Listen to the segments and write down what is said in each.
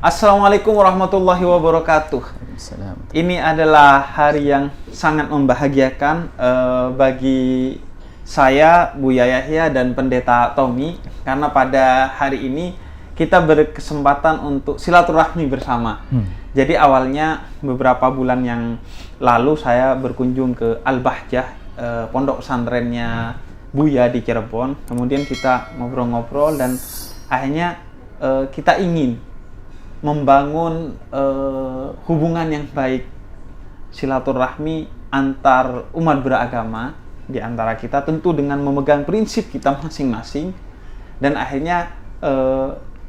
Assalamualaikum warahmatullahi wabarakatuh. Ini adalah hari yang sangat membahagiakan bagi saya, Buya Yahya, dan Pendeta Tommy, karena pada hari ini kita berkesempatan untuk silaturahmi bersama. Jadi awalnya beberapa bulan yang lalu saya berkunjung ke Al-Bahjah, pondok pesantrennya Buya di Cirebon. Kemudian kita ngobrol-ngobrol dan akhirnya kita ingin membangun hubungan yang baik, silaturahmi antar umat beragama di antara kita, tentu dengan memegang prinsip kita masing-masing. Dan akhirnya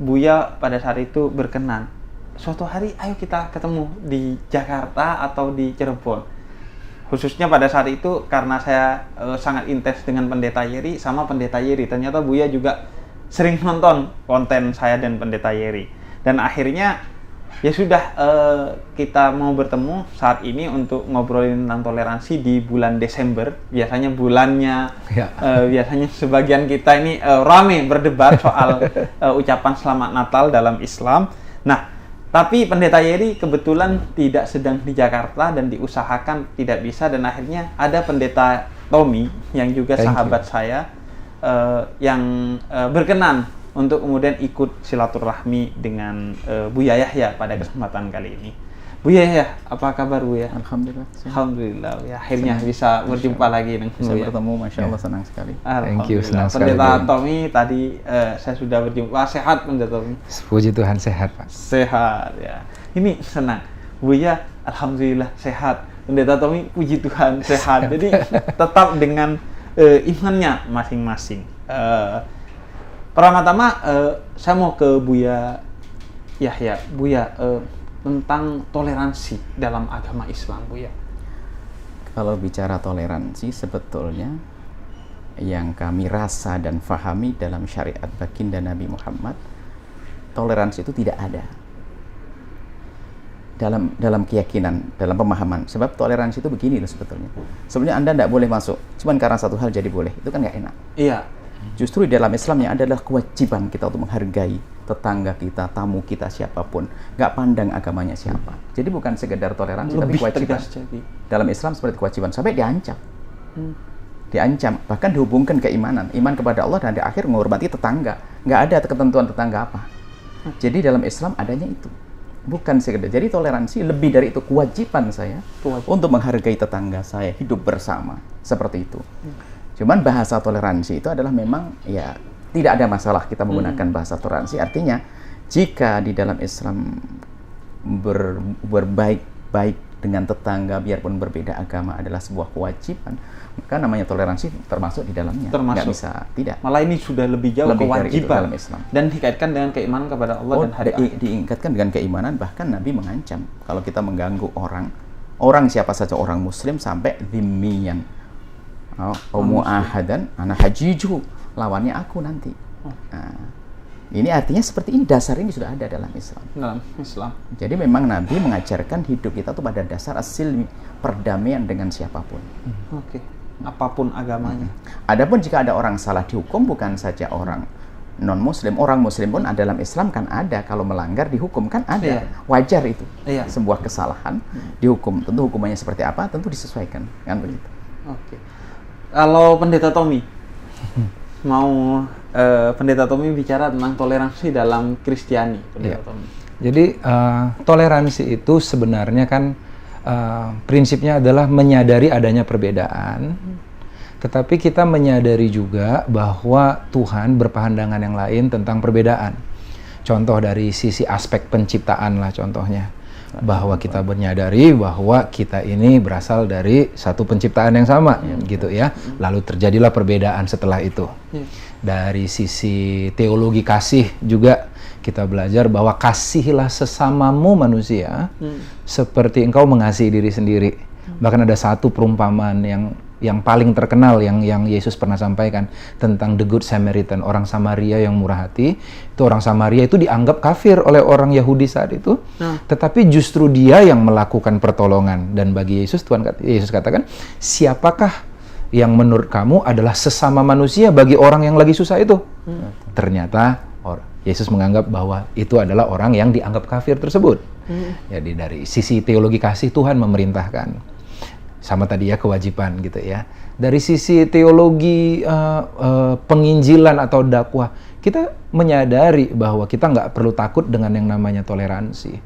Buya pada saat itu berkenan, suatu hari ayo kita ketemu di Jakarta atau di Cirebon. Khususnya pada saat itu karena saya sangat intens dengan Pendeta Yeri sama Pendeta Yeri. Ternyata Buya juga sering nonton konten saya dan Pendeta Yeri. Dan akhirnya ya sudah, kita mau bertemu saat ini untuk ngobrolin tentang toleransi di bulan Desember. Biasanya bulannya, biasanya sebagian kita ini rame berdebat soal ucapan Selamat Natal dalam Islam. Nah, tapi Pendeta Yeri kebetulan tidak sedang di Jakarta dan diusahakan tidak bisa, dan akhirnya ada Pendeta Tommy yang juga sahabat saya yang berkenan untuk kemudian ikut silaturahmi dengan Buya Yahya pada kesempatan kali ini. Buya Yahya, apa kabar Buya? Alhamdulillah. Alhamdulillah, ya akhirnya bisa berjumpa lagi dengan bisa Buya. Bertemu, Masya Allah, senang sekali. Thank you, senang sekali. Pendeta Tommy tadi saya sudah berjumpa. Sehat Pendeta Tommy? Puji Tuhan, sehat Pak. Sehat ya. Ini senang. Buya, Alhamdulillah sehat. Pendeta Tommy, puji Tuhan sehat. Jadi tetap dengan imannya masing-masing. Pertama-tama saya mau ke Buya Yahya. Buya, tentang toleransi dalam agama Islam, Buya. Kalau bicara toleransi, sebetulnya yang kami rasa dan fahami dalam syariat baginda Nabi Muhammad, toleransi itu tidak ada dalam keyakinan, dalam pemahaman. Sebab toleransi itu begini loh sebetulnya. Sebenarnya Anda tidak boleh masuk, cuman karena satu hal jadi boleh. Itu kan nggak enak. Iya. Justru di dalam Islamnya adalah kewajiban kita untuk menghargai tetangga kita, tamu kita, siapapun, nggak pandang agamanya siapa. Jadi bukan sekedar toleransi, tapi kewajiban. Dalam Islam seperti kewajiban, sampai diancam. Diancam, bahkan dihubungkan keimanan, iman kepada Allah, dan di akhir menghormati tetangga. Nggak ada ketentuan tetangga apa. Jadi dalam Islam adanya itu. Bukan sekedar, jadi toleransi lebih dari itu, kewajiban saya untuk menghargai tetangga saya, hidup bersama, seperti itu. Cuman bahasa toleransi itu adalah memang ya tidak ada masalah kita menggunakan bahasa toleransi. Artinya jika di dalam Islam berbaik dengan tetangga biarpun berbeda agama adalah sebuah kewajiban, maka namanya toleransi termasuk di dalamnya. Nggak bisa tidak. Malah ini sudah lebih jauh kewajiban dalam Islam. Dan dikaitkan dengan keimanan kepada Allah dan hari akhir. Diingatkan dengan keimanan, bahkan Nabi mengancam kalau kita mengganggu orang siapa saja, orang Muslim sampai dhimmiyan. Mu'ahadan ana hajiju, lawannya aku nanti. Nah, ini artinya seperti ini, dasar ini sudah ada dalam Islam. Dalam Islam. Jadi memang Nabi mengajarkan hidup kita tuh pada dasar asil perdamaian dengan siapapun. Oke. Apapun agamanya. Adapun jika ada orang salah dihukum, bukan saja orang non Muslim, orang Muslim pun dalam Islam kan ada, kalau melanggar dihukum kan ada. Wajar itu. Sebuah kesalahan dihukum. Tentu hukumannya seperti apa, tentu disesuaikan, kan begitu. Oke. Kalau Pendeta Tommy mau Pendeta Tommy bicara tentang toleransi dalam Kristiani, Pendeta Tommy. Jadi toleransi itu sebenarnya kan prinsipnya adalah menyadari adanya perbedaan, tetapi kita menyadari juga bahwa Tuhan berpandangan yang lain tentang perbedaan. Contoh dari sisi aspek penciptaan lah contohnya. bahwa kita menyadari bahwa kita ini berasal dari satu penciptaan yang sama, gitu ya. Lalu terjadilah perbedaan setelah itu. Dari sisi teologi kasih juga kita belajar bahwa kasihilah sesamamu manusia seperti engkau mengasihi diri sendiri. Bahkan ada satu perumpamaan yang paling terkenal yang Yesus pernah sampaikan tentang the good Samaritan, orang Samaria yang murah hati. Itu orang Samaria itu dianggap kafir oleh orang Yahudi saat itu, tetapi justru dia yang melakukan pertolongan. Dan bagi Yesus, Yesus katakan, siapakah yang menurut kamu adalah sesama manusia bagi orang yang lagi susah itu? Ternyata Yesus menganggap bahwa itu adalah orang yang dianggap kafir tersebut. Jadi dari sisi teologi kasih, Tuhan memerintahkan. Sama tadi ya, kewajiban gitu ya. Dari sisi teologi penginjilan atau dakwah, kita menyadari bahwa kita nggak perlu takut dengan yang namanya toleransi.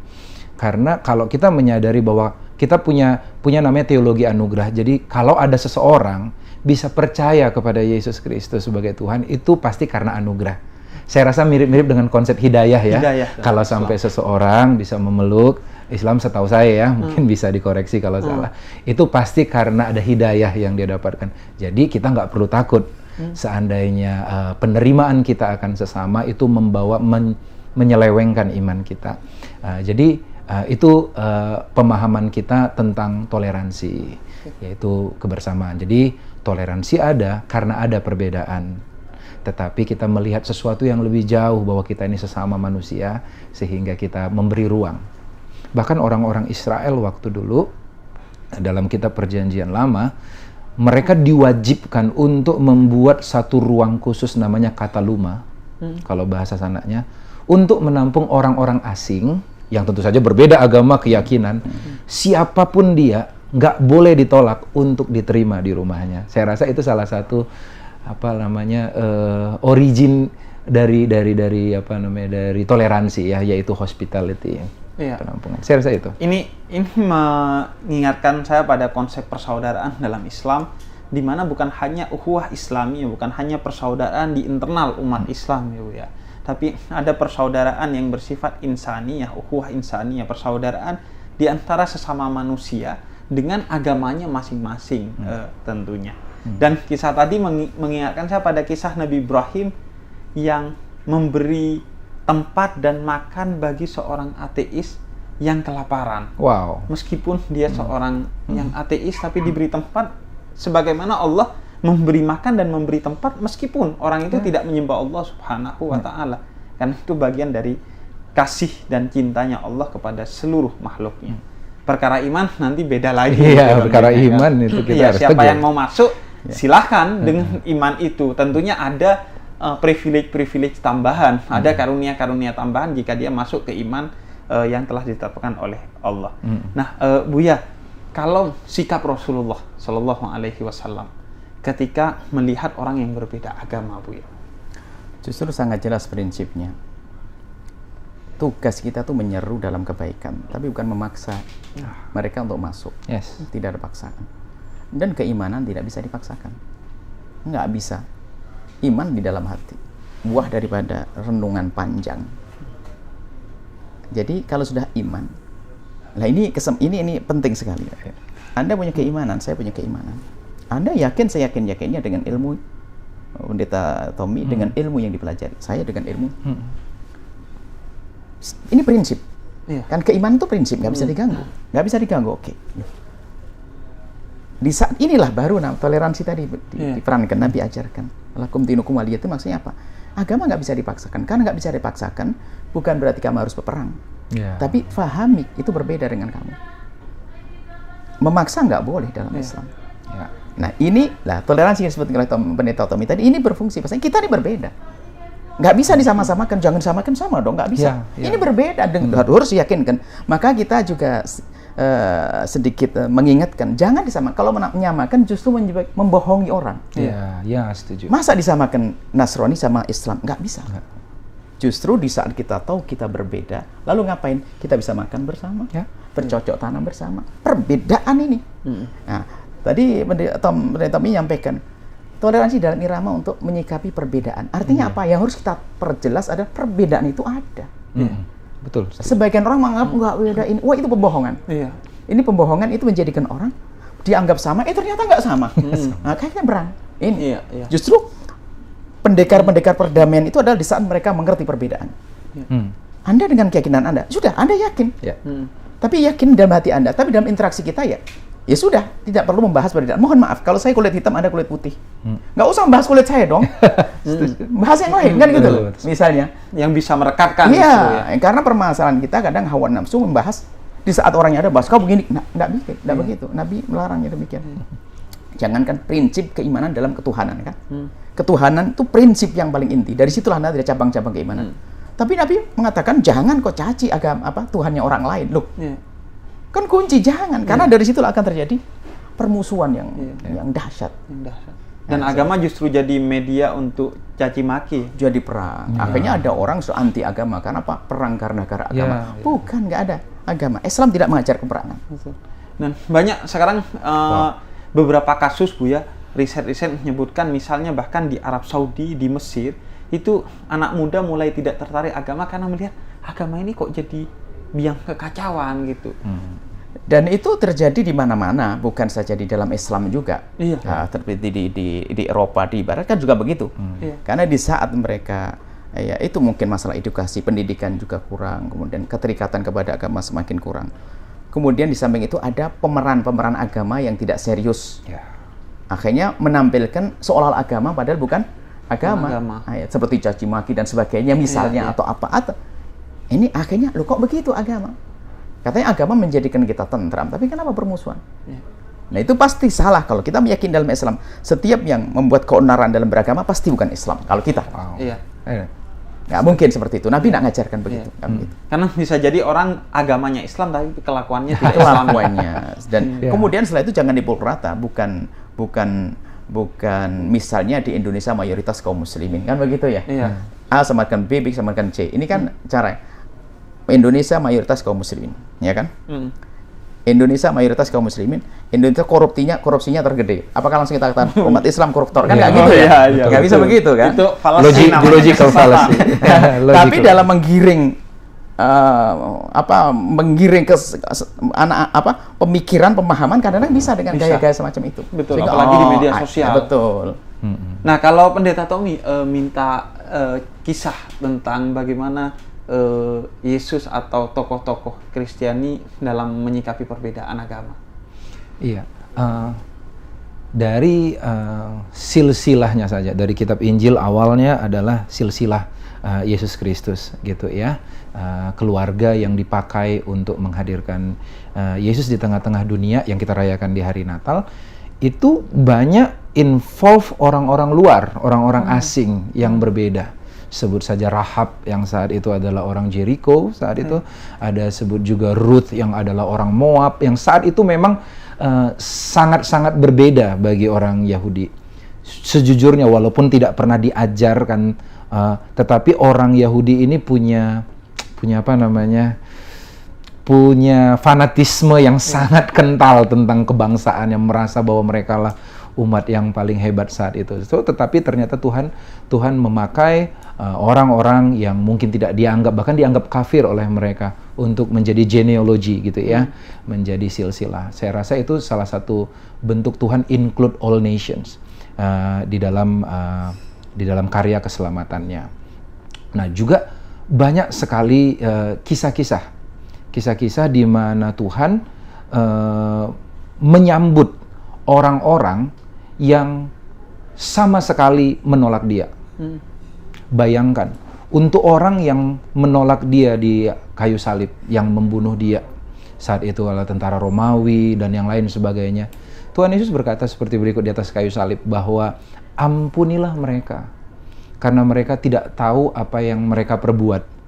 Karena kalau kita menyadari bahwa kita punya namanya teologi anugerah. Jadi kalau ada seseorang bisa percaya kepada Yesus Kristus sebagai Tuhan, itu pasti karena anugerah. Saya rasa mirip-mirip dengan konsep hidayah ya. Kalau sampai seseorang bisa memeluk Islam, setahu saya ya, mungkin bisa dikoreksi kalau salah. Itu pasti karena ada hidayah yang dia dapatkan. Jadi kita nggak perlu takut. Seandainya penerimaan kita akan sesama itu membawa menyelewengkan iman kita. Jadi itu pemahaman kita tentang toleransi, yaitu kebersamaan. Jadi toleransi ada karena ada perbedaan. Tetapi kita melihat sesuatu yang lebih jauh bahwa kita ini sesama manusia, sehingga kita memberi ruang. Bahkan orang-orang Israel waktu dulu, dalam kitab Perjanjian Lama, mereka diwajibkan untuk membuat satu ruang khusus namanya kataluma, kalau bahasa sananya, untuk menampung orang-orang asing, yang tentu saja berbeda agama, keyakinan, siapapun dia, nggak boleh ditolak untuk diterima di rumahnya. Saya rasa itu salah satu origin dari toleransi ya, yaitu hospitality, penampungan. Saya rasa itu. Ini mengingatkan saya pada konsep persaudaraan dalam Islam, di mana bukan hanya ukhuwah Islami, bukan hanya persaudaraan di internal umat Islam ya, tapi ada persaudaraan yang bersifat insaniyah, ukhuwah insaniyah, persaudaraan di antara sesama manusia dengan agamanya masing-masing tentunya. Dan kisah tadi mengingatkan saya pada kisah Nabi Ibrahim yang memberi tempat dan makan bagi seorang ateis yang kelaparan. Wow. Meskipun dia seorang yang ateis, tapi diberi tempat sebagaimana Allah memberi makan dan memberi tempat meskipun orang itu tidak menyembah Allah Subhanahu wa Ta'ala. Karena itu bagian dari kasih dan cintanya Allah kepada seluruh makhluknya. Perkara iman nanti beda lagi. Iya, perkara iman kan? Itu kita harus siapa yang mau masuk silahkan dengan iman itu. Tentunya ada privilege tambahan, ada karunia-karunia tambahan jika dia masuk ke iman yang telah ditetapkan oleh Allah. Nah, Buya, kalau sikap Rasulullah Shallallahu Alaihi Wasallam ketika melihat orang yang berbeda agama, Buya? Justru sangat jelas prinsipnya. Tugas kita tuh menyeru dalam kebaikan, tapi bukan memaksa mereka untuk masuk. Tidak ada paksaan. Dan keimanan tidak bisa dipaksakan. Nggak bisa. Iman di dalam hati. Buah daripada renungan panjang. Jadi kalau sudah iman, nah ini penting sekali. Anda punya keimanan, saya punya keimanan. Anda yakin, saya yakinnya dengan ilmu Pendeta Tommy, dengan ilmu yang dipelajari. Saya dengan ilmu. Ini prinsip. Kan keimanan itu prinsip, nggak bisa diganggu. Nggak bisa diganggu, oke. Di saat inilah baru toleransi tadi diperankan, Nabi ajarkan. Lakum dinukum waliyah, itu maksudnya apa? Agama nggak bisa dipaksakan. Karena nggak bisa dipaksakan, bukan berarti kamu harus berperang. Tapi fahami, itu berbeda dengan kamu. Memaksa nggak boleh dalam Islam. Nah inilah toleransi yang disebut oleh Pendeta Tommy tadi, ini berfungsi. Maksudnya kita ini berbeda. Nggak bisa disama-samakan, jangan samakan sama dong, nggak bisa. Ini berbeda, harus yakinkan. Maka kita juga sedikit mengingatkan, jangan disamakan. Kalau menyamakan justru membohongi orang. Setuju. Masa disamakan Nasrani sama Islam? Nggak bisa. Justru di saat kita tahu kita berbeda, lalu ngapain? Kita bisa makan bersama, bercocok tanam bersama. Perbedaan ini. Nah, tadi Pendeta menyampaikan, toleransi dalam irama untuk menyikapi perbedaan. Artinya apa? Yang harus kita perjelas adalah perbedaan itu ada. Betul. Sebagian orang menganggap nggak beda ini. Wah, itu pembohongan. Iya. Ini pembohongan itu menjadikan orang dianggap sama, ternyata nggak sama. Nah, kayaknya berang. Ini Iya. justru pendekar-pendekar perdamaian itu adalah di saat mereka mengerti perbedaan. Anda dengan keyakinan Anda, sudah Anda yakin. Ya. Tapi yakin dalam hati Anda, tapi dalam interaksi kita ya sudah, tidak perlu membahas perbedaan. Mohon maaf, kalau saya kulit hitam, Anda kulit putih. Nggak usah membahas kulit saya dong. Bahas yang lain, kan gitu loh. Misalnya. Yang bisa merekatkan. Iya, gitu ya. karena permasalahan kita kadang hawa nafsu membahas di saat orangnya ada bahas, kau begini. Nah, nggak begitu. Nabi melarangnya demikian. Jangankan prinsip keimanan dalam ketuhanan, kan? Ketuhanan itu prinsip yang paling inti. Dari situlah ada cabang-cabang keimanan. Tapi Nabi mengatakan jangan kau caci agama Tuhannya orang lain. Loh, kan kunci jangan, karena dari situlah akan terjadi permusuhan yang dahsyat. Dan agama justru jadi media untuk caci maki. Jadi perang. Akhirnya ada orang anti agama karena apa? Perang karena agama. Bukan, nggak ada agama. Islam tidak mengajar peperangan. Dan banyak sekarang beberapa kasus, Buya, riset-riset menyebutkan misalnya bahkan di Arab Saudi, di Mesir, itu anak muda mulai tidak tertarik agama karena melihat agama ini kok jadi biang kekacauan gitu. Dan itu terjadi di mana-mana, bukan saja di dalam Islam juga. Iya. Terjadi di Eropa, di Barat kan juga begitu. Karena di saat mereka itu mungkin masalah edukasi, pendidikan juga kurang, kemudian keterikatan kepada agama semakin kurang. Kemudian di samping itu ada pemeran agama yang tidak serius. Akhirnya menampilkan seolah agama padahal bukan agama. Seperti caci maki dan sebagainya misalnya, atau apa. Ini akhirnya, loh kok begitu agama? Katanya agama menjadikan kita tentram, tapi kenapa permusuhan? Nah, itu pasti salah kalau kita meyakini dalam Islam. Setiap yang membuat keonaran dalam beragama pasti bukan Islam. Kalau kita. Nggak mungkin seperti itu. Nabi nggak ngajarkan begitu. Karena bisa jadi orang agamanya Islam tapi kelakuannya tidak Islam. Dan kemudian setelah itu jangan dipukul rata. Bukan misalnya di Indonesia mayoritas kaum muslimin, kan begitu ya? A sama dengan B, B sama dengan C. Ini kan cara Indonesia mayoritas kaum muslimin, ya kan? Indonesia mayoritas kaum muslimin, Indonesia korupsinya tergede. Apakah langsung kita katakan umat Islam koruptor? Kan nggak gitu ya? Nggak bisa begitu kan? Itu logical fallacy. Tapi dalam menggiring ke pemikiran, pemahaman kadang-kadang bisa dengan gaya-gaya semacam itu. Betul. Apalagi di media sosial. Betul. Nah, kalau Pendeta Tommy minta kisah tentang bagaimana Yesus atau tokoh-tokoh Kristiani dalam menyikapi perbedaan agama. Iya. Dari silsilahnya saja, dari kitab Injil awalnya adalah silsilah Yesus Kristus gitu ya. Keluarga yang dipakai untuk menghadirkan Yesus di tengah-tengah dunia yang kita rayakan di hari Natal, itu banyak involve orang-orang luar, orang-orang asing yang berbeda. Sebut saja Rahab yang saat itu adalah orang Jericho, saat itu ada sebut juga Ruth yang adalah orang Moab, yang saat itu memang sangat-sangat berbeda bagi orang Yahudi. Sejujurnya walaupun tidak pernah diajarkan, tetapi orang Yahudi ini punya fanatisme yang sangat kental tentang kebangsaan, yang merasa bahwa mereka lah umat yang paling hebat saat itu. Tetapi ternyata Tuhan memakai orang-orang yang mungkin tidak dianggap, bahkan dianggap kafir oleh mereka, untuk menjadi genealogi gitu ya, menjadi silsilah. Saya rasa itu salah satu bentuk Tuhan include all nations di dalam karya keselamatannya. Nah, juga banyak sekali kisah-kisah di mana Tuhan menyambut orang-orang yang sama sekali menolak Dia. Bayangkan, untuk orang yang menolak Dia di kayu salib, yang membunuh Dia, saat itu adalah tentara Romawi dan yang lain sebagainya, Tuhan Yesus berkata seperti berikut di atas kayu salib, bahwa ampunilah mereka, karena mereka tidak tahu apa yang mereka perbuat.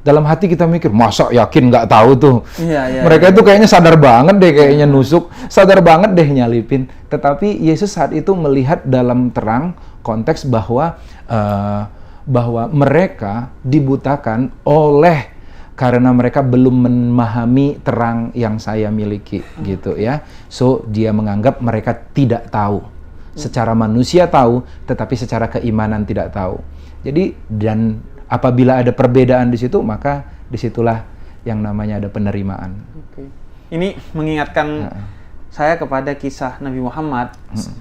Dalam hati kita mikir, masa yakin nggak tahu tuh? Mereka itu kayaknya sadar banget deh, kayaknya nusuk, sadar banget deh nyalipin. Tetapi Yesus saat itu melihat dalam terang konteks bahwa mereka dibutakan karena mereka belum memahami terang yang saya miliki, gitu ya. So dia menganggap mereka tidak tahu. Secara manusia tahu, tetapi secara keimanan tidak tahu. Jadi, dan apabila ada perbedaan di situ, maka disitulah yang namanya ada penerimaan. Oke. Ini mengingatkan saya kepada kisah Nabi Muhammad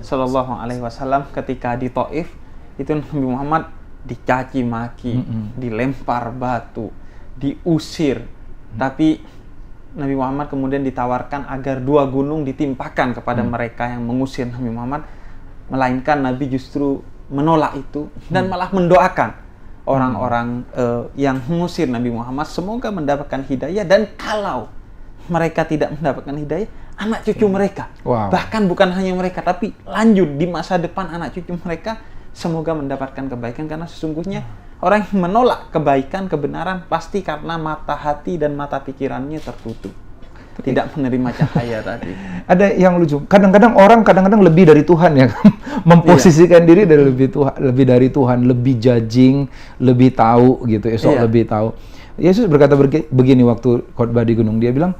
Sallallahu Alaihi Wasallam ketika di Taif, itu Nabi Muhammad dicaci maki, dilempar batu, diusir, tapi Nabi Muhammad kemudian ditawarkan agar 2 gunung ditimpakan kepada mereka yang mengusir Nabi Muhammad, melainkan Nabi justru menolak itu dan malah mendoakan orang-orang yang mengusir Nabi Muhammad semoga mendapatkan hidayah, dan kalau mereka tidak mendapatkan hidayah, anak cucu mereka, bahkan bukan hanya mereka, tapi lanjut di masa depan anak cucu mereka semoga mendapatkan kebaikan, karena sesungguhnya orang yang menolak kebaikan, kebenaran pasti karena mata hati dan mata pikirannya tertutup, tidak menerima cahaya tadi. Ada yang lucu, kadang-kadang orang lebih dari Tuhan ya, memposisikan diri lebih dari Tuhan, lebih judging, lebih tahu gitu, lebih tahu. Yesus berkata begini waktu khotbah di gunung, dia bilang,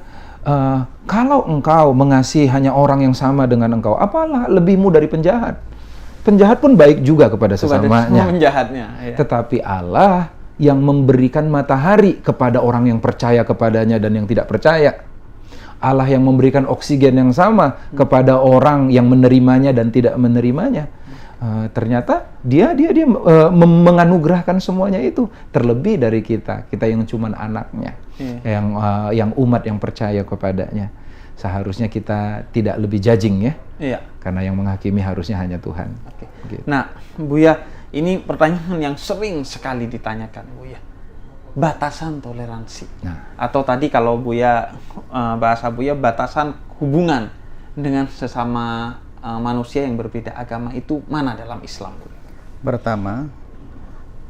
kalau engkau mengasihi hanya orang yang sama dengan engkau, apalah lebihmu dari penjahat? Penjahat pun baik juga kepada sesamanya. Tetapi Allah yang memberikan matahari kepada orang yang percaya kepadanya dan yang tidak percaya. Allah yang memberikan oksigen yang sama kepada orang yang menerimanya dan tidak menerimanya. Ternyata dia menganugerahkan semuanya itu, terlebih dari kita yang cuman anaknya, yang umat yang percaya kepadanya. Seharusnya kita tidak lebih judging ya, karena yang menghakimi harusnya hanya Tuhan. Gitu. Nah, Buya, ini pertanyaan yang sering sekali ditanyakan, Buya. Batasan toleransi. Atau tadi kalau Buya, bahasa Buya, batasan hubungan dengan sesama manusia yang berbeda agama itu mana dalam Islam, Buya? Pertama,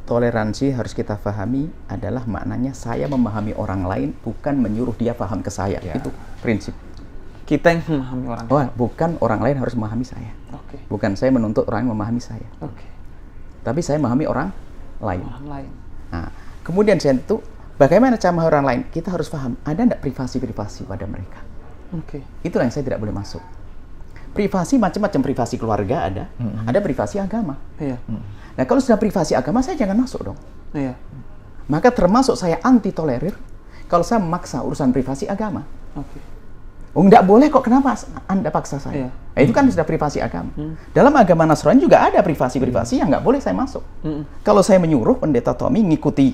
toleransi harus kita pahami adalah maknanya saya memahami orang lain, bukan menyuruh dia paham ke saya. Itu prinsip. Kita yang memahami orang lain. Bukan orang lain harus memahami saya. Bukan saya menuntut orang yang memahami saya. Tapi saya memahami orang lain. Nah, kemudian saya itu bagaimana cara memahami orang lain? Kita harus paham, ada enggak privasi-privasi pada mereka. Itulah yang saya tidak boleh masuk. Privasi macam-macam, privasi keluarga ada privasi agama. Nah, kalau sudah privasi agama, saya jangan masuk dong. Maka termasuk saya anti tolerir kalau saya memaksa urusan privasi agama. Enggak boleh kok, kenapa Anda paksa saya? Nah, itu kan sudah privasi agama. Dalam agama Nasrani juga ada privasi-privasi yang nggak boleh saya masuk. Kalau saya menyuruh pendeta Tommy mengikuti,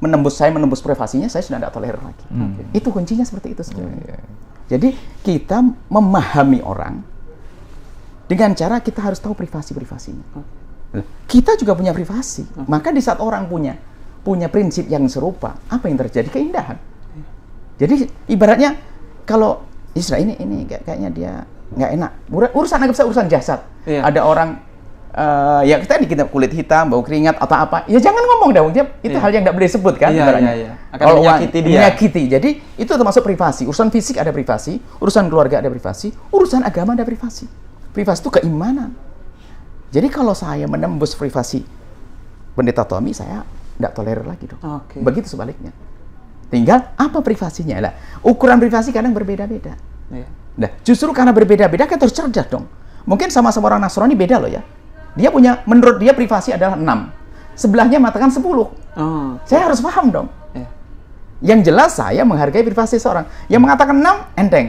menembus privasinya, saya sudah tidak tolerir lagi. Itu kuncinya seperti itu sebenarnya. Jadi kita memahami orang dengan cara kita harus tahu privasi-privasinya. Kita juga punya privasi. Maka di saat orang punya prinsip yang serupa, apa yang terjadi? Keindahan. Jadi ibaratnya kalau Isra ini kayaknya dia nggak enak. Urusan anggap saya urusan jasad. Ada orang ya kita kulit hitam, bau keringat atau apa. Ya jangan ngomong dong. Itu hal yang nggak boleh disebut kan. Akan menyakiti dia. Menyakiti. Jadi itu termasuk privasi. Urusan fisik ada privasi, urusan keluarga ada privasi, urusan agama ada privasi. Privasi itu keimanan. Jadi kalau saya menembus privasi pendeta Tommy, saya nggak tolerir lagi dong. Begitu sebaliknya. Tinggal apa privasinya lah. Ukuran privasi kadang berbeda-beda. Nah, justru karena berbeda-beda kita harus cerdas dong. Mungkin sama-sama orang Nasrani beda loh ya. Dia punya, menurut dia privasi adalah 6. Sebelahnya mengatakan 10. Saya harus paham dong. Yang jelas saya menghargai privasi seorang. Yang mengatakan 6 enteng.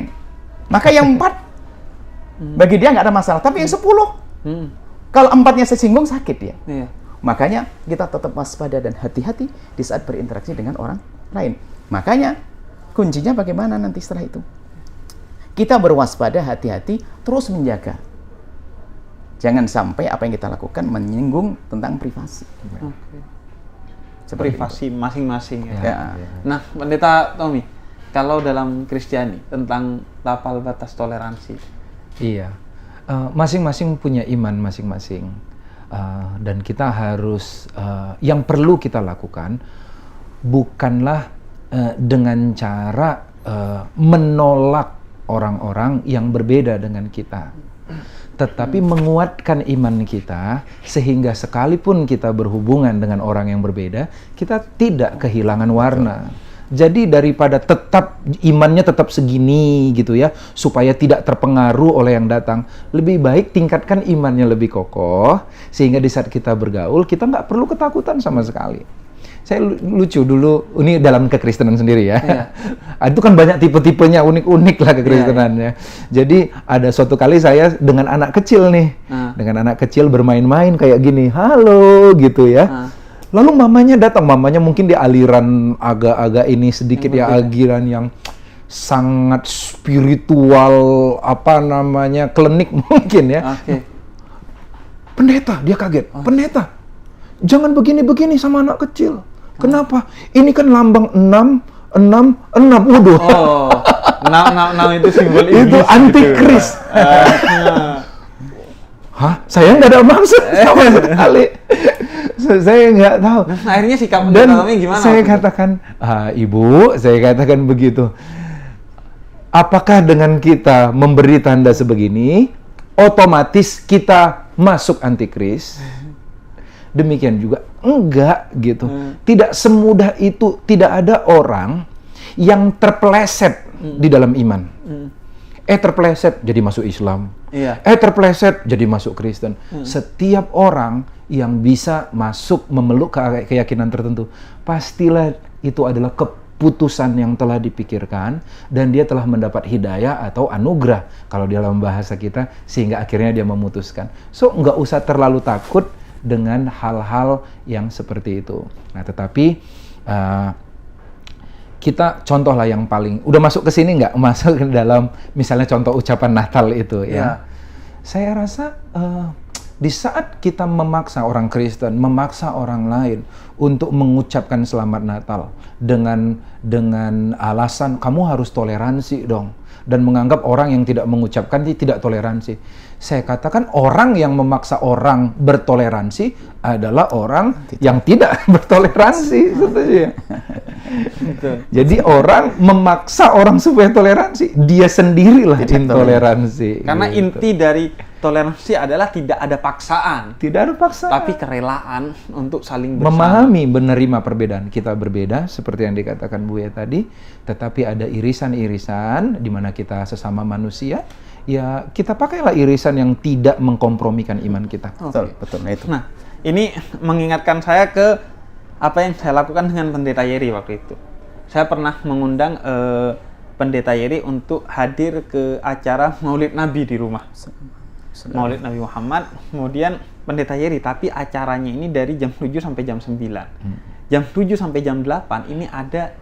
Maka yang 4 bagi dia nggak ada masalah. Tapi yang 10 kalau 4-nya sesinggung sakit dia. Makanya kita tetap waspada dan hati-hati di saat berinteraksi dengan orang lain. Makanya kuncinya bagaimana nanti setelah itu? Kita berwaspada, hati-hati, terus menjaga. Jangan sampai apa yang kita lakukan menyinggung tentang privasi. Privasi masing-masing ya. Nah, Pendeta Tommy, kalau dalam Kristiani tentang tapal batas toleransi. Iya. Masing-masing punya iman masing-masing. Dan kita harus yang perlu kita lakukan bukanlah dengan cara menolak orang-orang yang berbeda dengan kita, tetapi menguatkan iman kita sehingga sekalipun kita berhubungan dengan orang yang berbeda, kita tidak kehilangan warna. Jadi daripada tetap imannya tetap segini gitu ya, supaya tidak terpengaruh oleh yang datang, lebih baik tingkatkan imannya lebih kokoh sehingga di saat kita bergaul kita nggak perlu ketakutan sama sekali. Saya lucu dulu, ini dalam kekristenan sendiri ya. Iya. Itu kan banyak tipe-tipenya, unik-unik lah kekristenannya. Jadi ada suatu kali saya dengan anak kecil nih, dengan anak kecil bermain-main kayak gini, halo gitu ya. Lalu mamanya datang, mamanya mungkin di aliran agak-agak ini sedikit ya, aliran yang sangat spiritual, apa namanya, klinik mungkin ya. Pendeta, dia kaget. Pendeta, jangan begini-begini sama anak kecil. Kenapa? Ini kan lambang 6, 6, 6. Waduh. Oh, 6 itu simbol iblis. Itu antikris. Hah? Saya nggak ada maksud sama sekali. Saya nggak tahu. Nah, akhirnya sikap Dan kami gimana? saya katakan, Ibu, saya katakan begitu. Apakah dengan kita memberi tanda sebegini, otomatis kita masuk antikris? Demikian juga enggak gitu. Tidak semudah itu. Tidak ada orang yang terpeleset di dalam iman. Terpeleset jadi masuk Islam. Terpeleset jadi masuk Kristen. Setiap orang yang bisa masuk memeluk keyakinan tertentu, pastilah itu adalah keputusan yang telah dipikirkan dan dia telah mendapat hidayah atau anugerah kalau dalam bahasa kita, sehingga akhirnya dia memutuskan. So nggak usah terlalu takut dengan hal-hal yang seperti itu. Nah, tetapi kita contohlah yang paling udah masuk ke sini nggak, masuk ke dalam misalnya contoh ucapan Natal itu ya. Saya rasa di saat kita memaksa orang Kristen, memaksa orang lain untuk mengucapkan selamat Natal dengan alasan kamu harus toleransi dong, dan menganggap orang yang tidak mengucapkan tidak toleransi. Saya katakan orang yang memaksa orang bertoleransi adalah orang yang tidak bertoleransi. Jadi orang memaksa orang supaya toleransi, dia sendirilah intoleransi. Karena inti dari toleransi adalah tidak ada paksaan. Tidak ada paksaan. Tapi kerelaan untuk saling bersama. Memahami, menerima perbedaan. Kita berbeda, seperti yang dikatakan Buya tadi, tetapi ada irisan-irisan di mana kita sesama manusia, ya kita pakailah irisan yang tidak mengkompromikan iman kita. Betul. Nah, itu. Nah, ini mengingatkan saya ke apa yang saya lakukan dengan Pendeta Yeri waktu itu. Saya pernah mengundang Pendeta Yeri untuk hadir ke acara Maulid Nabi di rumah. Maulid Nabi Muhammad, kemudian Pendeta Yeri, tapi acaranya ini dari jam 7 sampai jam 9. Jam 7 sampai jam 8 ini ada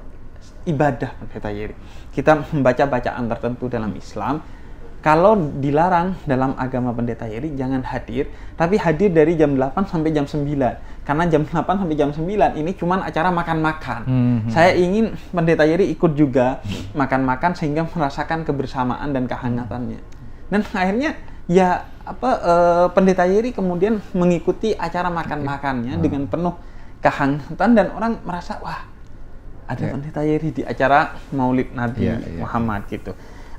ibadah Pendeta Yeri. Kita membaca bacaan tertentu dalam Islam. Kalau dilarang dalam agama Pendeta Yeri, jangan hadir, tapi hadir dari jam 8 sampai jam 9. Karena jam 8 sampai jam 9 ini cuma acara makan-makan. Saya ingin Pendeta Yeri ikut juga makan-makan sehingga merasakan kebersamaan dan kehangatannya. Dan akhirnya ya Pendeta Yeri kemudian mengikuti acara makan-makannya dengan penuh kehangatan dan orang merasa wah ada Pendeta Yeri di acara Maulid Nabi Muhammad gitu.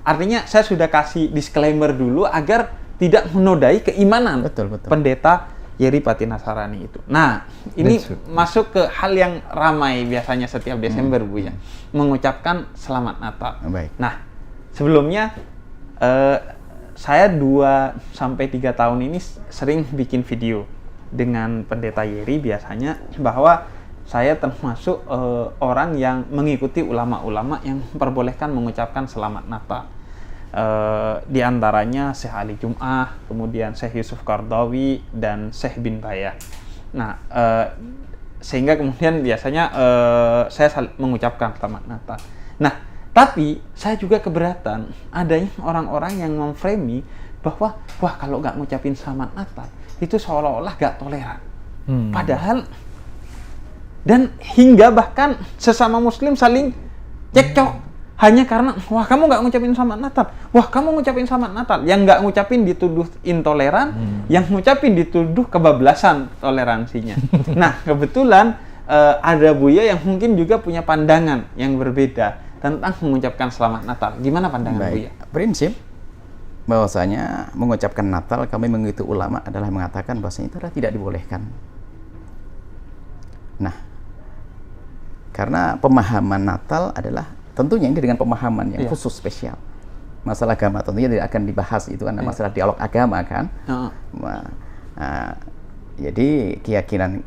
Artinya saya sudah kasih disclaimer dulu agar tidak menodai keimanan Pendeta Yeri Patinasarani itu. Nah, ini masuk ke hal yang ramai biasanya setiap Desember Bu ya, mengucapkan selamat Natal. Nah, sebelumnya saya 2-3 tahun ini sering bikin video dengan Pendeta Yeri biasanya, bahwa saya termasuk orang yang mengikuti ulama-ulama yang memperbolehkan mengucapkan selamat Natal. Di antaranya Syekh Ali Jum'ah, kemudian Syekh Yusuf Qardawi, dan Syekh bin Bayah. Nah, sehingga kemudian biasanya saya mengucapkan selamat Natal. Nah, tapi saya juga keberatan adanya orang-orang yang memframing bahwa wah kalau nggak ngucapin selamat Natal itu seolah-olah nggak toleran. Padahal, dan hingga bahkan sesama Muslim saling cekcok hanya karena wah kamu nggak ngucapin selamat Natal, wah kamu ngucapin selamat Natal. Yang nggak ngucapin dituduh intoleran, yang ngucapin dituduh kebablasan toleransinya. Nah, kebetulan ada Buya yang mungkin juga punya pandangan yang berbeda tentang mengucapkan selamat Natal. Gimana pandangan Buya? Prinsip bahwasanya mengucapkan Natal, kami mengikuti ulama adalah mengatakan bahwasanya itu adalah tidak dibolehkan. Nah, karena pemahaman Natal adalah tentunya ini dengan pemahaman yang khusus spesial. Masalah agama tentunya tidak akan dibahas, itu karena masalah dialog agama kan. Jadi keyakinan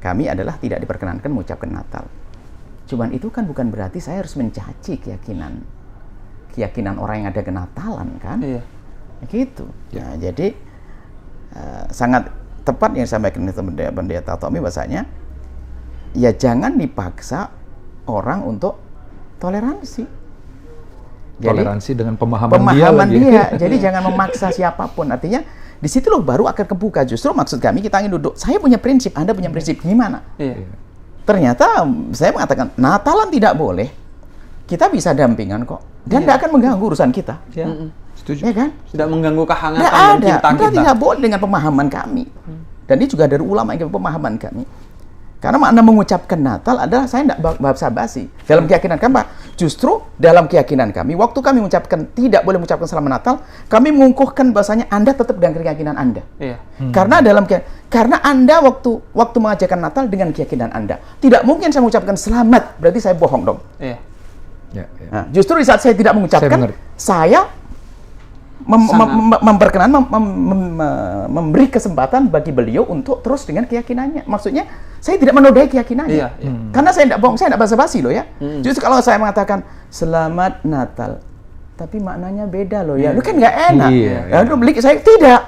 kami adalah tidak diperkenankan mengucapkan Natal. Cuman itu kan bukan berarti saya harus mencaci keyakinan orang yang ada kenatalan kan? Iya. Gitu. Nah, jadi sangat tepat yang disampaikan Pendeta Tommy bahasanya ya jangan dipaksa orang untuk toleransi. Toleransi dengan pemahaman dia. Jadi jangan memaksa siapapun. Artinya di situ loh baru akan kebuka. Justru maksud kami kita ingin duduk. Saya punya prinsip, Anda punya prinsip, gimana? Iya. Ternyata saya mengatakan Natalan tidak boleh. Kita bisa dampingan kok dan tidak akan mengganggu urusan kita. Iya. Setuju. Ya kan? Tidak mengganggu kehangatan Tidak dan ada. cinta Anda kita. tidak boleh dengan pemahaman kami. Dan ini juga dari ulama yang pemahaman kami. Karena makna mengucapkan Natal adalah saya tidak basa-basi. Dalam keyakinan kami, justru dalam keyakinan kami, waktu kami mengucapkan tidak boleh mengucapkan selamat Natal, kami mengukuhkan bahasanya Anda tetap dengan keyakinan Anda. Iya. Karena Anda waktu mengajarkan Natal dengan keyakinan Anda. Tidak mungkin saya mengucapkan selamat, berarti saya bohong dong. Iya. Ya. Nah, justru di saat saya tidak mengucapkan, saya memberi kesempatan bagi beliau untuk terus dengan keyakinannya. Maksudnya, saya tidak menodai keyakinannya. Iya. Karena saya tidak bohong, saya tidak basa-basi loh ya. Justru kalau saya mengatakan Selamat Natal, tapi maknanya beda loh ya. Lu kan nggak enak. Saya tidak.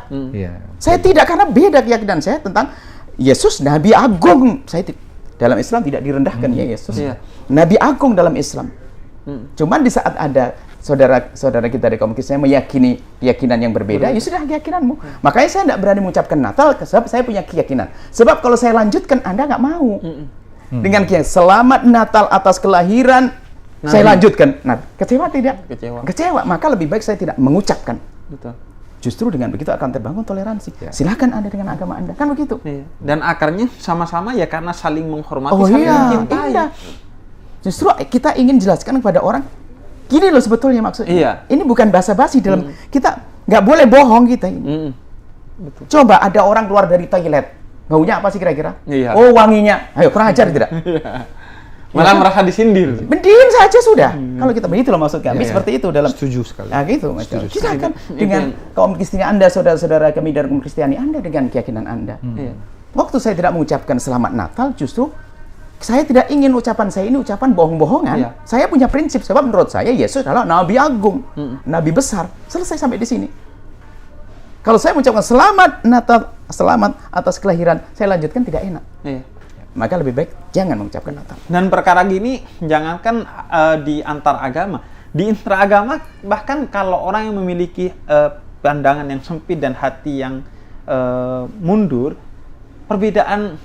Saya tidak karena beda keyakinan saya tentang Yesus Nabi Agung. Dalam Islam tidak direndahkan ya Yesus. Nabi Agung dalam Islam. Cuman di saat ada saudara-saudara kita dari kaum Kristen meyakini keyakinan yang berbeda, ya sudah keyakinanmu. Makanya saya tidak berani mengucapkan Natal, sebab saya punya keyakinan. Sebab kalau saya lanjutkan, Anda nggak mau. Dengan keyakinan, Selamat Natal atas kelahiran, saya lanjutkan. Nah, kecewa tidak? Kecewa. Maka lebih baik saya tidak mengucapkan. Betul. Justru dengan begitu akan terbangun toleransi. Silakan Anda dengan agama Anda, kan begitu. Iya. Dan akarnya sama-sama ya karena saling menghormati, saling mencintai. Iya. Justru kita ingin jelaskan kepada orang, gini loh sebetulnya maksudnya. Iya. Ini bukan basa-basi dalam kita nggak boleh bohong kita ini. Betul. Coba ada orang keluar dari toilet, baunya apa sih kira-kira? Iya. Oh, wanginya. Ayo kurang ajar tidak? Malah merasa disindir. Mending saja sudah. Kalau kita begitu loh maksud kami seperti itu dalam. Setuju sekali. Nah gitu. Silakan dengan kaum Kristen Anda, saudara-saudara kami dari kaum Kristiani Anda dengan keyakinan Anda. Waktu saya tidak mengucapkan Selamat Natal, justru saya tidak ingin ucapan saya ini ucapan bohong-bohongan. Iya. Saya punya prinsip, sebab menurut saya Yesus adalah Nabi Agung, Nabi besar. Selesai sampai di sini. Kalau saya mengucapkan Selamat Natal, selamat atas kelahiran, saya lanjutkan tidak enak. Iya. Maka lebih baik jangan mengucapkan Natal. Dan perkara gini, jangankan di antar agama, di intraagama bahkan kalau orang yang memiliki pandangan yang sempit dan hati yang mundur, perbedaan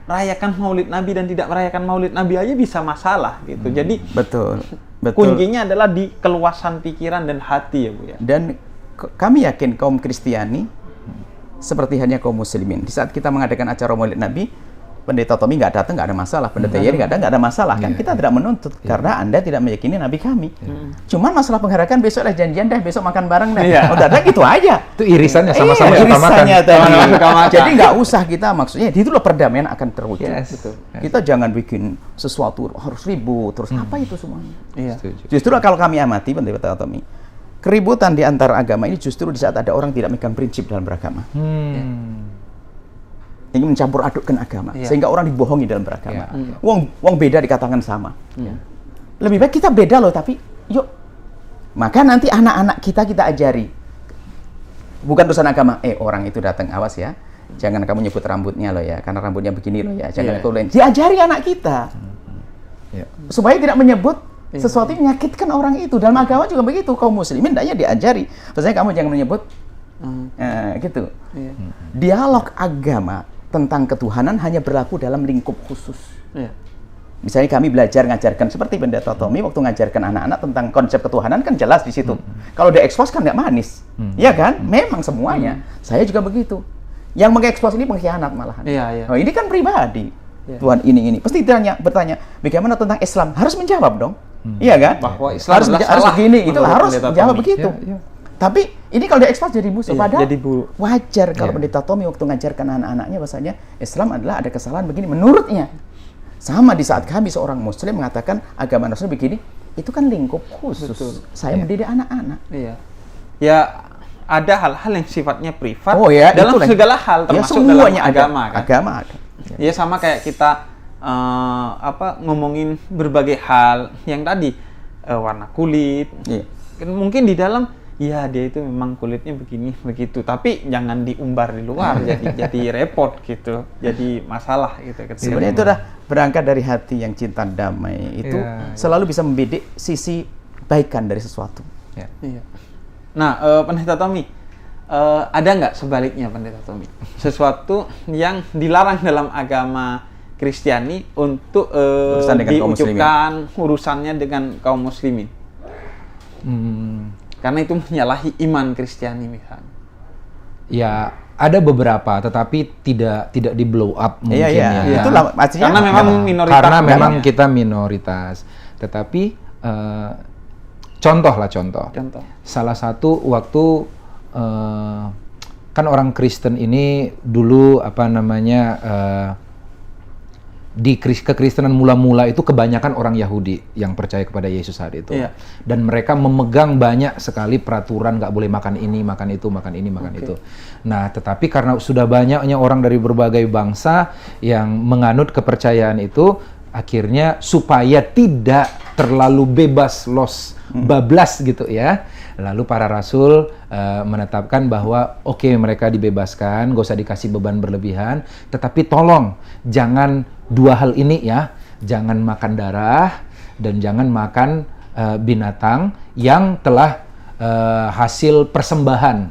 merayakan Maulid Nabi dan tidak merayakan Maulid Nabi aja bisa masalah gitu. Jadi betul. Kuncinya adalah di keluasan pikiran dan hati ya Bu ya. Dan kami yakin kaum Kristiani seperti hanya kaum muslimin. Di saat kita mengadakan acara Maulid Nabi, Pendeta Tommy nggak datang, nggak ada masalah. Pendeta Yeri nggak ada masalah. Kan kita tidak menuntut karena Anda tidak meyakini Nabi kami. Cuman masalah pengharakan besok lah janjian deh, besok makan bareng deh. Udah gitu aja. Itu irisannya sama-sama utamakan. Jadi nggak usah kita maksudnya itu loh perdamaian akan terwujud. Betul. Kita jangan bikin sesuatu harus ribut terus apa itu semuanya. Iya. Justru kalau kami amati Pendeta Tommy, keributan di antara agama ini justru di saat ada orang tidak memegang prinsip dalam beragama. Ingin mencampur adukkan agama, sehingga orang dibohongi dalam beragama. Wong beda dikatakan sama. Lebih baik kita beda loh, tapi yuk. Maka nanti anak-anak kita ajari. Bukan urusan agama. Orang itu datang, awas ya. Jangan kamu nyebut rambutnya loh ya, karena rambutnya begini loh ya. Jangan kau lain. Diajari anak kita. Supaya tidak menyebut sesuatu yang menyakitkan orang itu. Dalam agama juga begitu. Kaum muslimin hendaknya diajari. Maksudnya kamu jangan menyebut gitu. Dialog agama tentang ketuhanan hanya berlaku dalam lingkup khusus. Misalnya kami belajar ngajarkan seperti Pendeta Tommy waktu ngajarkan anak-anak tentang konsep ketuhanan kan jelas di situ. Kalau diekspos kan nggak manis, ya kan? Memang semuanya. Saya juga begitu. Yang mengekspos ini pengkhianat malahan. Oh, ini kan pribadi. Tuhan ini pasti bertanya bagaimana tentang Islam, harus menjawab dong. Iya kan? Bahwa Islam harus begini, itu harus menjawab begitu. Tapi ini kalau diekspos jadi musuh, padahal wajar kalau Pendeta Tommy waktu ngajarkan anak-anaknya bahasanya Islam adalah ada kesalahan begini menurutnya. Sama di saat kami seorang muslim mengatakan agama Rasul begini, itu kan lingkup khusus. Saya mendidik anak-anak. Ya ada hal-hal yang sifatnya privat dalam segala hal termasuk semuanya dalam agama. Agama ada. Ya sama kayak kita ngomongin berbagai hal yang tadi warna kulit. Iya. Mungkin di dalam ya dia itu memang kulitnya begini begitu, tapi jangan diumbar di luar jadi repot gitu, jadi masalah gitu. Sebenarnya itu udah berangkat dari hati yang cinta damai itu selalu bisa membidik sisi baikan dari sesuatu. Ya. Iya. Nah, Pendeta Tommy, ada nggak sebaliknya Pendeta Tommy? Sesuatu yang dilarang dalam agama Kristiani untuk diucapkan urusannya dengan kaum muslimin. Karena itu menyalahi iman Kristiani misalnya. Ya, ada beberapa, tetapi tidak di blow up mungkin ya. Itulah artinya karena memang minoritas. Karena memang kita minoritas. Tetapi contoh. Salah satu waktu kan orang Kristen ini dulu di kekristenan mula-mula itu kebanyakan orang Yahudi yang percaya kepada Yesus saat itu. Iya. Dan mereka memegang banyak sekali peraturan, nggak boleh makan ini, makan itu, makan ini, makan itu. Nah, tetapi karena sudah banyaknya orang dari berbagai bangsa yang menganut kepercayaan itu, akhirnya supaya tidak terlalu bebas bablas gitu ya. Lalu para rasul menetapkan bahwa oke, mereka dibebaskan, gak usah dikasih beban berlebihan, tetapi tolong jangan dua hal ini ya, jangan makan darah dan jangan makan binatang yang telah hasil persembahan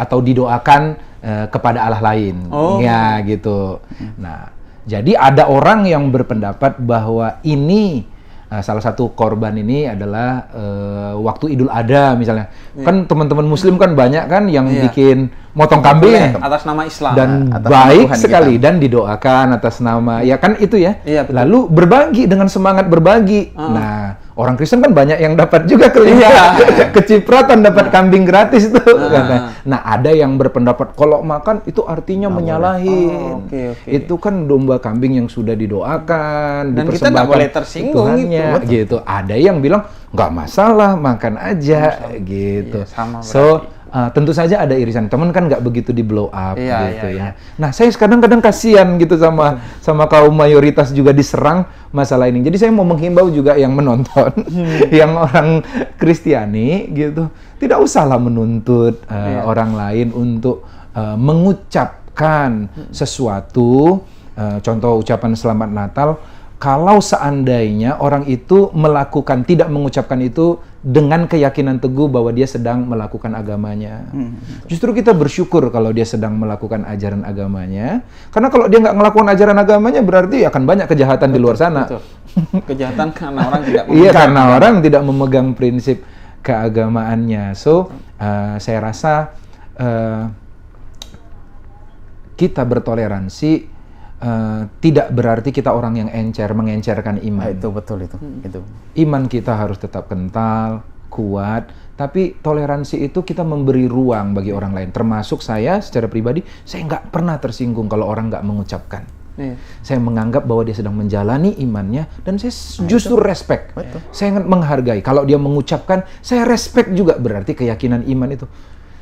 atau didoakan kepada Allah lain, ya gitu. Nah, jadi ada orang yang berpendapat bahwa ini salah satu korban ini adalah waktu Idul Adha misalnya. Kan teman-teman Muslim kan banyak kan yang bikin motong kambing atas nama Islam dan baik sekali dan didoakan atas nama ya kan itu ya. Lalu berbagi dengan semangat berbagi. Nah, orang Kristen kan banyak yang dapat juga kecipratan dapat kambing gratis itu. Nah, ada yang berpendapat kalau makan itu artinya menyalahi. Itu kan domba kambing yang sudah didoakan, dan kita nggak boleh tersinggung gitu. Ada yang bilang nggak masalah, makan aja gitu. Tentu saja ada irisan. Teman kan nggak begitu di blow up gitu ya. Nah, saya kadang-kadang kasihan gitu sama kaum mayoritas juga diserang masalah ini. Jadi saya mau menghimbau juga yang menonton, yang orang Kristiani gitu, tidak usahlah menuntut orang lain untuk mengucapkan sesuatu. Contoh ucapan Selamat Natal. Kalau seandainya orang itu tidak mengucapkan itu dengan keyakinan teguh bahwa dia sedang melakukan agamanya. Justru kita bersyukur kalau dia sedang melakukan ajaran agamanya. Karena kalau dia nggak melakukan ajaran agamanya, berarti akan banyak kejahatan di luar sana. Kejahatan karena orang tidak karena orang tidak memegang prinsip keagamaannya. Saya rasa kita bertoleransi tidak berarti kita orang yang mengencerkan iman. Itu betul itu. Iman kita harus tetap kental, kuat, tapi toleransi itu kita memberi ruang bagi orang lain. Termasuk saya secara pribadi, saya nggak pernah tersinggung kalau orang nggak mengucapkan. Saya menganggap bahwa dia sedang menjalani imannya dan saya justru respect. Saya menghargai. Kalau dia mengucapkan, saya respect juga, berarti keyakinan iman itu.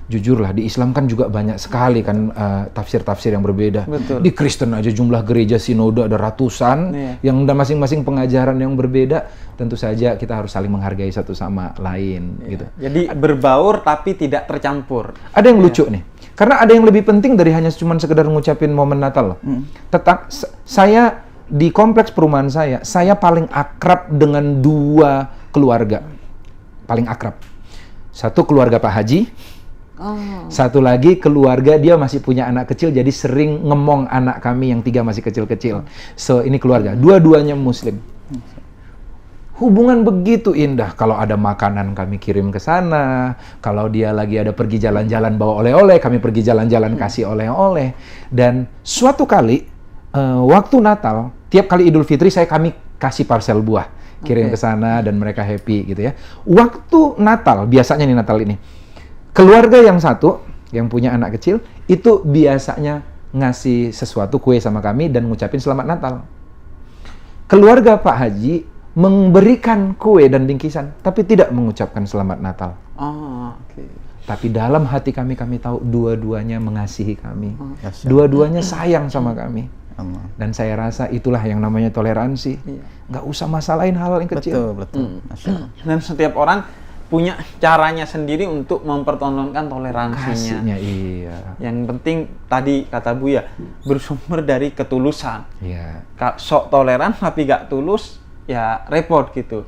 Jujurlah, di Islam kan juga banyak sekali kan tafsir-tafsir yang berbeda. Di Kristen aja jumlah gereja sinode ada ratusan yang ada masing-masing pengajaran yang berbeda. Tentu saja kita harus saling menghargai satu sama lain gitu. Jadi berbaur tapi tidak tercampur. Ada yang lucu nih. Karena ada yang lebih penting dari hanya cuma sekedar ngucapin momen Natal loh. Saya di kompleks perumahan saya paling akrab dengan dua keluarga. Paling akrab. Satu keluarga Pak Haji. Satu lagi keluarga dia masih punya anak kecil, jadi sering ngemong anak kami yang 3 masih kecil-kecil. Ini keluarga, dua-duanya Muslim. Hubungan begitu indah. Kalau ada makanan kami kirim ke sana, kalau dia lagi ada pergi jalan-jalan bawa oleh-oleh, kami pergi jalan-jalan kasih oleh-oleh. Dan suatu kali waktu Natal, tiap kali Idul Fitri kami kasih parcel buah, kirim ke sana dan mereka happy gitu ya. Waktu Natal, biasanya nih Natal ini, keluarga yang satu, yang punya anak kecil, itu biasanya ngasih sesuatu kue sama kami dan ngucapin Selamat Natal. Keluarga Pak Haji memberikan kue dan bingkisan, tapi tidak mengucapkan Selamat Natal. Tapi dalam hati kami tahu dua-duanya mengasihi kami. Dua-duanya sayang sama kami. Dan saya rasa itulah yang namanya toleransi. Nggak usah masalahin hal yang kecil. Betul. Masya Allah. Dan setiap orang punya caranya sendiri untuk mempertontonkan toleransinya. Kasihnya, iya. Yang penting tadi kata Buya bersumber dari ketulusan. Iya. Sok toleran tapi gak tulus, ya repot gitu.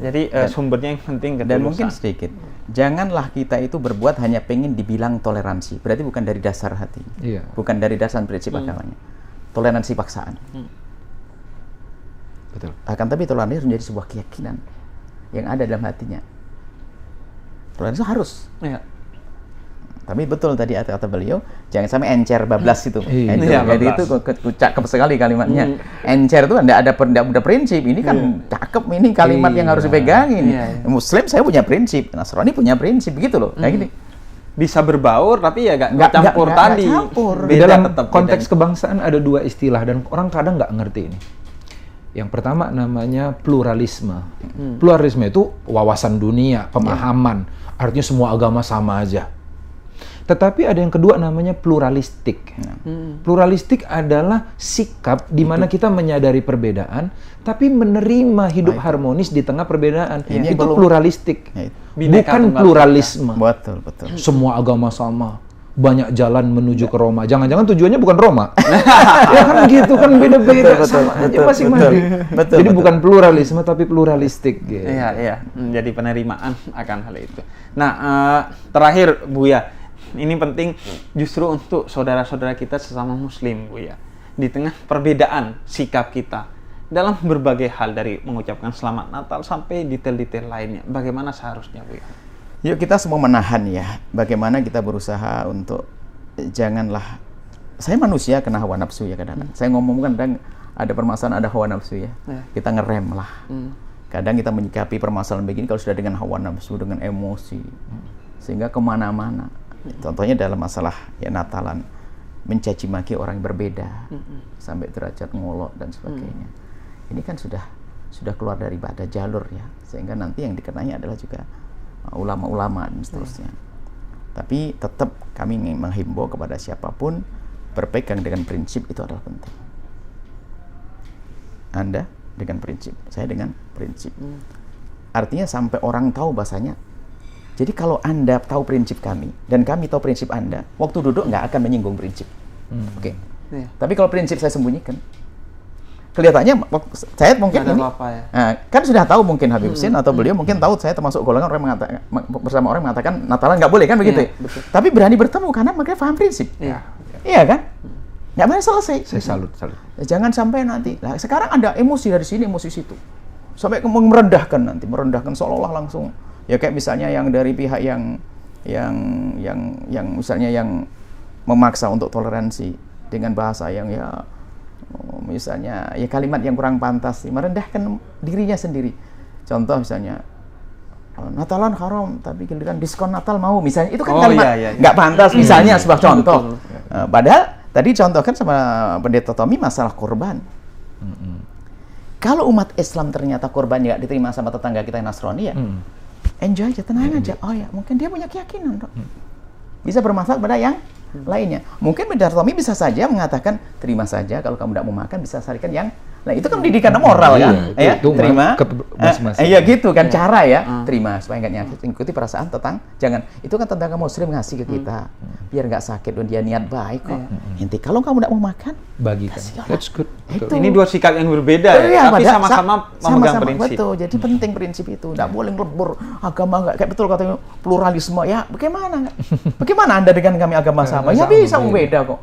Jadi sumbernya yang penting ketulusan. Dan mungkin sedikit, janganlah kita itu berbuat hanya pengen dibilang toleransi. Berarti bukan dari dasar hati. Iya. Bukan dari dasar prinsip agamanya. Toleransi paksaan. Betul. Akan tapi toleransi harus menjadi sebuah keyakinan yang ada dalam hatinya. Toleransi harus. Iya. Tapi betul tadi kata beliau, jangan sampai encer bablas itu. Iya, Encer. Jadi itu cakep sekali kalimatnya. Encer itu enggak ada prinsip. Ini kan cakep, ini kalimat yang harus dipegangin. Muslim saya punya prinsip, Nasrani punya prinsip, begitu loh. Kayak gini. Bisa berbaur tapi ya nggak campur tadi. Campur. Di dalam konteks kebangsaan ada dua istilah dan orang kadang nggak ngerti ini. Yang pertama namanya pluralisme. Pluralisme itu wawasan dunia, pemahaman. Artinya semua agama sama aja. Tetapi ada yang kedua namanya pluralistik. Pluralistik adalah sikap di mana kita menyadari perbedaan, tapi menerima hidup harmonis di tengah perbedaan. Itu pluralistik. Bukan pluralisme. Betul. Semua agama sama. Banyak jalan menuju ke Roma. Jangan-jangan tujuannya bukan Roma. Ya kan gitu kan, beda-beda sama aja masing-masing. Jadi bukan pluralisme tapi pluralistik. Gitu. Iya. Jadi penerimaan akan hal itu. Nah, terakhir Buya, ini penting justru untuk saudara-saudara kita sesama Muslim, Buya. Di tengah perbedaan sikap kita dalam berbagai hal dari mengucapkan Selamat Natal sampai detail-detail lainnya. Bagaimana seharusnya, Buya? Yuk kita semua menahan ya, bagaimana kita berusaha untuk janganlah, saya manusia kena hawa nafsu ya kadang-kadang. Saya ngomong kadang ada permasalahan, ada hawa nafsu ya. Kita ngerem lah. Kadang kita menyikapi permasalahan begini kalau sudah dengan hawa nafsu, dengan emosi, sehingga kemana-mana. Contohnya dalam masalah ya Natalan, mencaci maki orang yang berbeda, sampai derajat ngolok dan sebagainya. Ini kan sudah keluar dari badan jalur ya, sehingga nanti yang dikenanya adalah juga ulama-ulama dan seterusnya. Tapi tetap kami ingin menghimbau kepada siapapun berpegang dengan prinsip itu adalah penting. Anda dengan prinsip, saya dengan prinsip. Artinya sampai orang tahu bahasanya. Jadi kalau Anda tahu prinsip kami dan kami tahu prinsip Anda, waktu duduk nggak akan menyinggung prinsip. Oke. Tapi kalau prinsip saya sembunyikan, kelihatannya saya mungkin ini, kan sudah tahu mungkin Habib Husin atau beliau mungkin tahu saya termasuk golongan orang mengatakan bersama orang mengatakan Natalan nggak boleh kan begitu. Tapi berani bertemu karena mereka paham prinsip. Iya kan? Nggak boleh selesai. Saya salut. Jangan sampai nanti. Nah, sekarang ada emosi dari sini, emosi situ. Sampai merendahkan seolah-olah langsung. Ya kayak misalnya yang dari pihak yang misalnya yang memaksa untuk toleransi dengan bahasa yang ya misalnya ya kalimat yang kurang pantas, merendahkan dirinya sendiri. Contoh misalnya Natalan haram tapi giliran diskon Natal mau, misalnya itu kan kalimat nggak pantas misalnya sebuah contoh. Padahal tadi contohkan sama Pendeta Tommy masalah korban. Kalau umat Islam ternyata korbannya nggak diterima sama tetangga kita yang Nasrani ya enjoy aja, tenang aja. Oh ya, mungkin dia punya keyakinan, dok. Bisa bermanfaat pada yang lainnya. Mungkin Pendeta Tommy bisa saja mengatakan terima saja kalau kamu tidak mau makan, bisa carikan yang. Nah itu kan pendidikan moral kan, ya terima. Iya gitu kan cara ya, terima supaya nggak ngikuti perasaan jangan. Itu kan tetangga Muslim ngasih ke kita, biar nggak sakit dan dia niat baik kok. Inti kalau kamu tidak mau makan, bagikan. That's good. Ini dua sikap yang berbeda tapi sama-sama memegang prinsip. Betul, jadi penting prinsip itu. Tidak boleh ngelebur agama nggak kayak betul katanya pluralisme ya. Bagaimana Anda dengan kami agama sama? Ya bisa beda kok.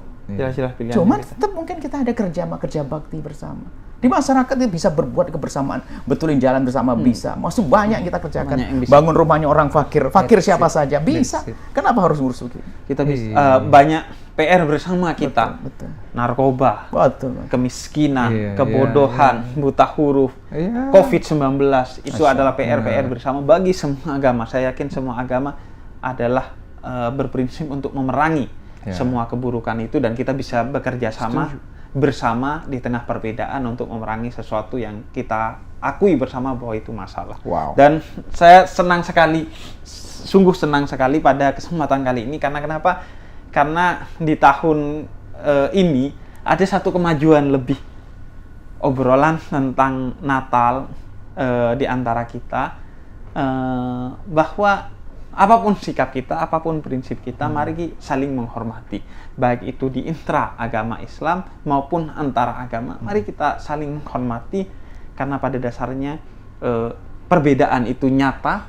Cuman tetap mungkin kita ada kerja bakti bersama. Di masyarakat itu bisa berbuat kebersamaan, betulin jalan bersama bisa. Masih banyak kita kerjakan. Bangun rumahnya orang fakir siapa saja bisa. Kenapa harus ngurus begitu? Kita bisa banyak PR bersama kita. Betul. Narkoba, kemiskinan, kebodohan, buta huruf, COVID-19 itu adalah PR bersama bagi semua agama. Saya yakin semua agama adalah berprinsip untuk memerangi semua keburukan itu dan kita bisa bekerja sama bersama di tengah perbedaan untuk memerangi sesuatu yang kita akui bersama bahwa itu masalah. Dan saya sungguh senang sekali pada kesempatan kali ini karena kenapa? Karena di tahun ini ada satu kemajuan lebih, obrolan tentang Natal di antara kita, bahwa apapun sikap kita, apapun prinsip kita, mari saling menghormati, baik itu di intra agama Islam maupun antara agama. Mari kita saling menghormati, karena pada dasarnya perbedaan itu nyata,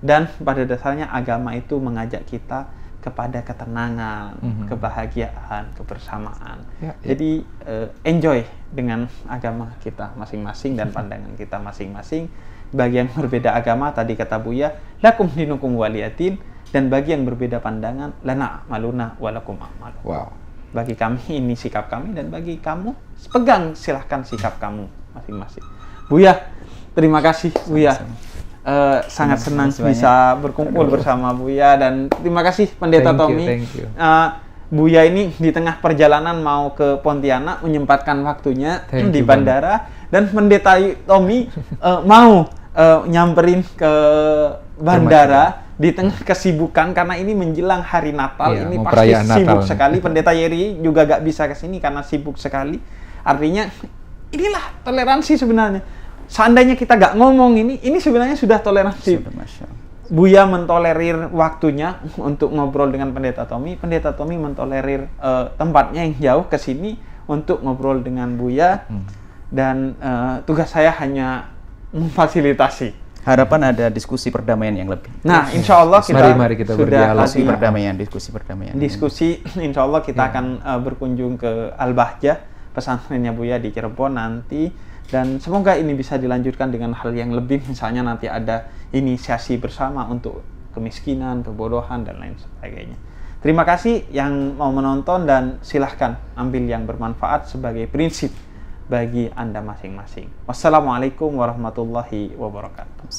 dan pada dasarnya agama itu mengajak kita kepada ketenangan, kebahagiaan, kebersamaan. Jadi enjoy dengan agama kita masing-masing dan pandangan kita masing-masing. Bagi yang berbeda agama, tadi kata Buya, lakum dinukum waliyatin, dan bagi yang berbeda pandangan, lana maluna walakum amal. Wow. Bagi kami ini sikap kami, dan bagi kamu pegang silahkan sikap kamu masing-masing. Buya, terima kasih Buya. Sangat senang bisa berkumpul bersama Buya, dan terima kasih Pendeta Tommy. Thank you. Buya ini di tengah perjalanan mau ke Pontianak menyempatkan waktunya di bandara, dan Pendeta Tommy mau nyamperin ke bandara di tengah kesibukan, karena ini menjelang hari Natal. Ini pasti sibuk sekali. Pendeta Yeri juga gak bisa kesini karena sibuk sekali. Artinya inilah toleransi sebenarnya. Seandainya kita gak ngomong ini sebenarnya sudah toleransi. Buya mentolerir waktunya untuk ngobrol dengan Pendeta Tommy. Pendeta Tommy mentolerir tempatnya yang jauh ke sini untuk ngobrol dengan Buya. Dan tugas saya hanya memfasilitasi. Harapan ada diskusi perdamaian yang lebih. Nah, insya Allah mari kita berdialog. Diskusi perdamaian. Diskusi, insya Allah kita akan berkunjung ke Al-Bahjah, pesantrennya Buya di Cirebon nanti. Dan semoga ini bisa dilanjutkan dengan hal yang lebih, misalnya nanti ada inisiasi bersama untuk kemiskinan, kebodohan, dan lain sebagainya. Terima kasih yang mau menonton, dan silahkan ambil yang bermanfaat sebagai prinsip bagi Anda masing-masing. Wassalamualaikum warahmatullahi wabarakatuh.